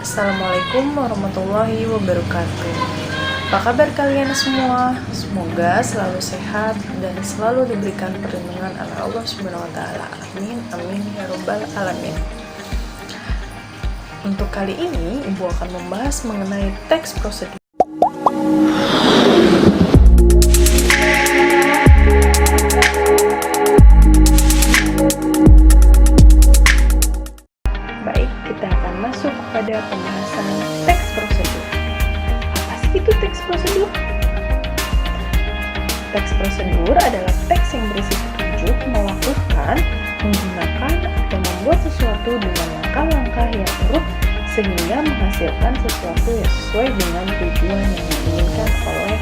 Assalamualaikum warahmatullahi wabarakatuh. Apa kabar kalian semua? Semoga selalu sehat dan selalu diberikan perlindungan oleh Allah Subhanahu wa taala. Amin amin ya rabbal alamin. Untuk kali ini, Ibu akan membahas mengenai teks prosedur. Baik, kita akan masuk pada pembahasan teks prosedur. Apa sih itu teks prosedur? Teks prosedur adalah teks yang berisi petunjuk melakukan, menggunakan, atau membuat sesuatu dengan langkah-langkah yang urut sehingga menghasilkan sesuatu yang sesuai dengan tujuan yang diinginkan oleh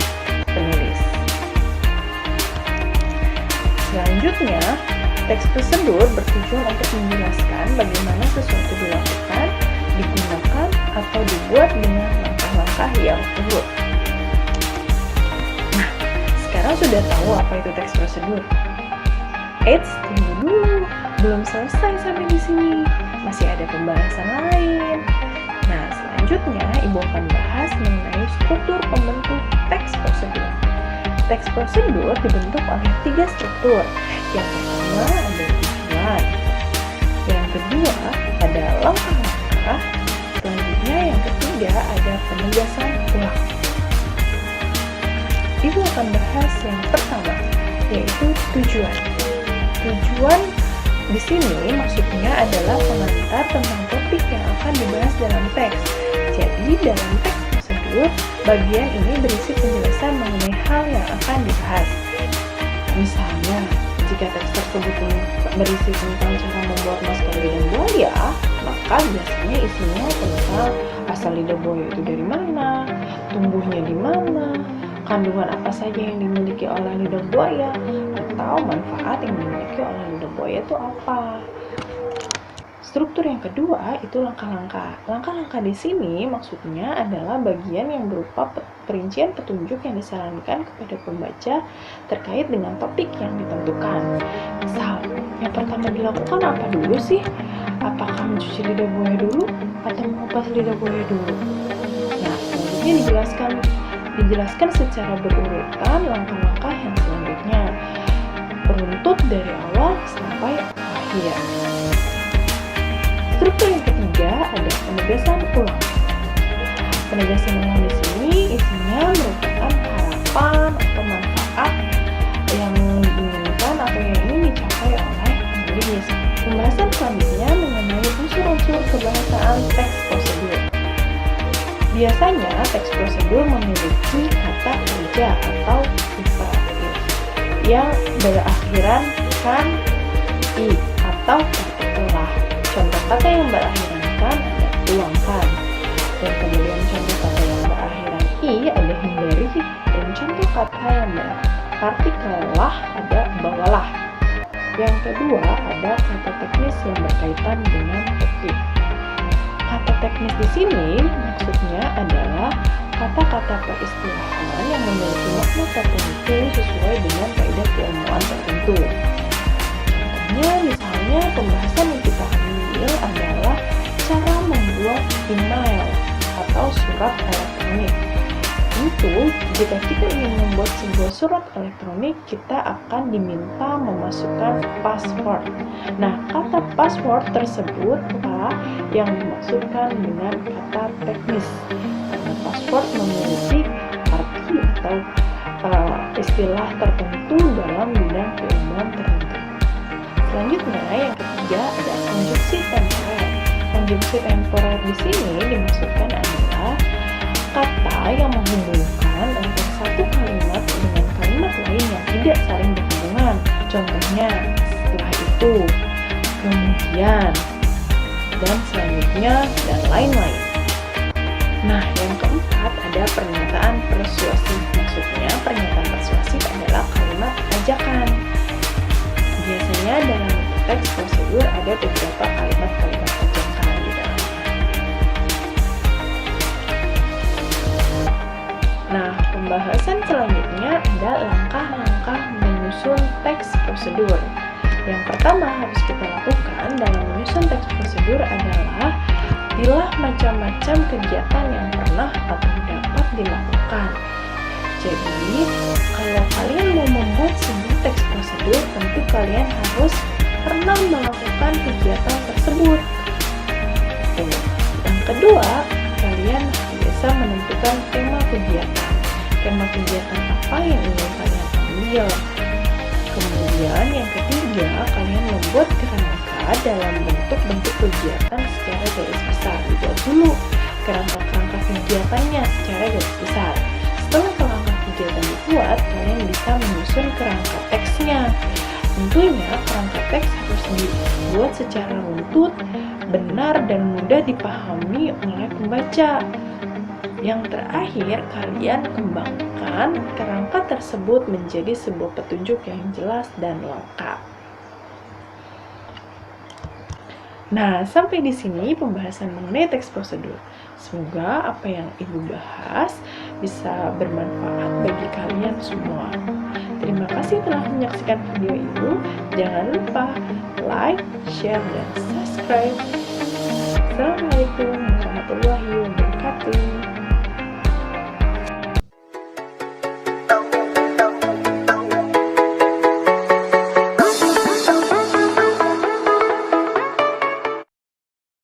penulis. Selanjutnya, teks prosedur bertujuan untuk menjelaskan bagaimana sesuatu dilakukan, digunakan, atau dibuat dengan langkah-langkah yang urut. Nah, sekarang sudah tahu apa itu teks prosedur? Eits, tunggu dulu, belum selesai sampai di sini. Masih ada pembahasan lain. Nah, selanjutnya Ibu akan bahas mengenai struktur pembentuk teks prosedur. Teks prosedur dibentuk oleh 3 struktur. Yang pertama ada tujuan, yang kedua ada langkah-langkah, selanjutnya yang ketiga ada penegasan ulang. Ibu akan bahas yang pertama, yaitu tujuan. Tujuan di sini maksudnya adalah pengantar tentang topik yang akan dibahas dalam teks. Jadi dalam teks prosedur, bagian ini berisi penjelasan mengenai hal yang akan dibahas. Misalnya, jika teks tersebut berisi tentang cara membuat masker lidah buaya, maka biasanya isinya tentang asal lidah buaya itu dari mana, tumbuhnya di mana, kandungan apa saja yang dimiliki oleh lidah buaya, atau manfaat yang dimiliki oleh lidah buaya itu apa. Struktur yang kedua itu langkah-langkah. Langkah-langkah di sini maksudnya adalah bagian yang berupa perincian petunjuk yang disarankan kepada pembaca terkait dengan topik yang ditentukan. Misal, yang pertama dilakukan apa dulu sih? Apakah mencuci lidah buaya dulu atau mengupas lidah buaya dulu? Nah, selanjutnya dijelaskan secara berurutan langkah-langkah yang selanjutnya, beruntut dari awal sampai akhir. Struktur yang ketiga ada penegasan ulang. Penegasan ulang di sini isinya merupakan harapan atau manfaat yang diinginkan atau yang ingin dicapai oleh penulis. Pembahasan selanjutnya mengenai unsur-unsur kebahasaan teks prosedur. Biasanya teks prosedur memiliki kata kerja atau imperatif yang berakhiran kan i atau telah. Contoh kata yang berakhiran kan ada tuangkan, dan kemudian contoh kata yang berakhiran i ada hindari, dan contoh kata yang berpartikel lah ada bawalah. Yang kedua ada kata teknis yang berkaitan dengan topik. Kata teknis di sini maksudnya adalah kata-kata peristilahan yang memiliki makna tertentu sesuai dengan kaidah keilmuan tertentu. Contohnya misalnya pembahasan yang kita ambil adalah cara membuat email atau surat elektronik. Tentu, jika kita ingin membuat sebuah surat elektronik, kita akan diminta memasukkan password. Nah, kata password tersebut yang dimaksudkan dengan kata teknis. Karena password memiliki arti atau istilah tertentu dalam bidang keilmuan tertentu. Selanjutnya, yang ketiga ada konjungsi temporer. Konjungsi temporer di sini dimaksudkan adalah kata yang menghubungkan antara satu kalimat dengan kalimat lain yang tidak saling berhubungan. Contohnya, setelah itu, kemudian, dan selanjutnya, dan lain-lain. Nah, yang keempat ada pernyataan persuasif. Maksudnya, pernyataan persuasif adalah kalimat ajakan. Biasanya dalam teks prosedur ada beberapa kalimat-kalimat ajakan di dalamnya. Nah, pembahasan selanjutnya ada langkah-langkah menyusun teks prosedur. Yang pertama harus kita lakukan dalam menyusun teks prosedur adalah Pilih macam-macam kegiatan yang pernah atau dapat dilakukan. Jadi, kalau kalian mau membuat sebuah teks prosedur, tentu kalian harus pernah melakukan kegiatan tersebut. Yang kedua, kalian bisa menentukan tema kegiatan. Tema kegiatan apa yang ingin kalian ambil. Kemudian yang ketiga, kalian membuat kerangka dalam bentuk-bentuk kegiatan secara garis besar. Dibuat dulu kerangka-kerangka kegiatannya secara garis besar. Setelah kerangka kegiatan dibuat, kalian bisa menyusun kerangka teksnya. Tentunya kerangka teks harus dibuat secara runtut, benar, dan mudah dipahami oleh pembaca. Yang terakhir, kalian kembangkan kerangka tersebut menjadi sebuah petunjuk yang jelas dan lengkap. Nah, sampai di sini pembahasan mengenai teks prosedur. Semoga apa yang Ibu bahas bisa bermanfaat bagi kalian semua. Terima kasih telah menyaksikan video Ibu. Jangan lupa like, share, dan subscribe. Assalamualaikum warahmatullahi wabarakatuh.